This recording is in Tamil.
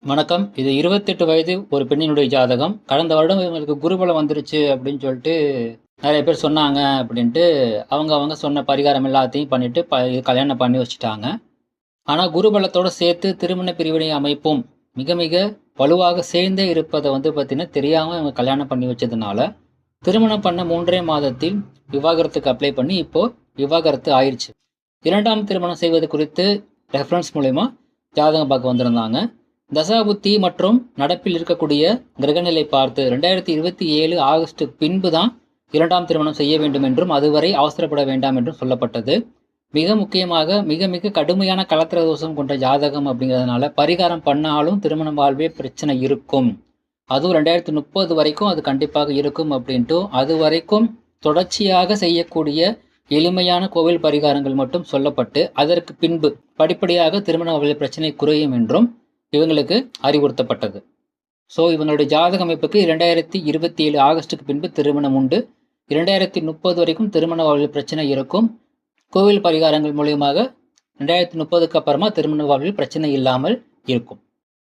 வணக்கம். இது 28 வயது ஒரு பெண்ணினுடைய ஜாதகம். கடந்த வருடம் இவங்களுக்கு குருபலம் வந்துருச்சு அப்படின்னு சொல்லிட்டு நெறைய பேர் சொன்னாங்க அப்படின்ட்டு, அவங்க சொன்ன பரிகாரம் எல்லாத்தையும் பண்ணிட்டு கல்யாணம் பண்ணி வச்சுட்டாங்க. ஆனா குருபலத்தோட சேர்த்து திருமண பிரிவினை அமைப்பும் மிக மிக வலுவாக சேர்ந்தே இருப்பத பார்த்தீங்கன்னா, தெரியாம இவங்க கல்யாணம் பண்ணி வச்சதுனால, திருமணம் பண்ண 3 மாதத்தில் விவாகரத்துக்கு அப்ளை பண்ணி இப்போ விவாகரத்து ஆயிருச்சு. 2ஆம் திருமணம் செய்வது குறித்து ரெஃபரன்ஸ் மூலியமா ஜாதகம் பார்க்க வந்திருந்தாங்க. தசாபுத்தி மற்றும் நடப்பில் இருக்கக்கூடிய கிரகநிலை பார்த்து 2027 ஆகஸ்ட் பின்பு தான் 2ஆம் திருமணம் செய்ய வேண்டும் என்றும் அதுவரை அவசரப்பட வேண்டாம் என்றும் சொல்லப்பட்டது. மிக முக்கியமாக மிக மிக கடுமையான கலத்திர தோஷம் கொண்ட ஜாதகம் அப்படிங்கிறதுனால பரிகாரம் பண்ணாலும் திருமண வாழ்வே பிரச்சனை இருக்கும். அதுவும் 2030 வரைக்கும் அது கண்டிப்பாக இருக்கும் அப்படின்ட்டு அது வரைக்கும் தொடர்ச்சியாக செய்யக்கூடிய எளிமையான கோவில் பரிகாரங்கள் மட்டும் சொல்லப்பட்டு அதற்கு பின்பு படிப்படியாக திருமண வாழ்வில் பிரச்சனை குறையும் என்றும் இவங்களுக்கு அறிவுறுத்தப்பட்டது. ஸோ இவங்களுடைய ஜாதக அமைப்புக்கு 2027 ஆகஸ்டுக்கு பின்பு திருமணம் உண்டு. 2030 வரைக்கும் திருமண வாழ்வில் பிரச்சனை இருக்கும். கோவில் பரிகாரங்கள் மூலியமாக 2030க்கு அப்புறமா திருமண வாழ்வில் பிரச்சனை இல்லாமல் இருக்கும்.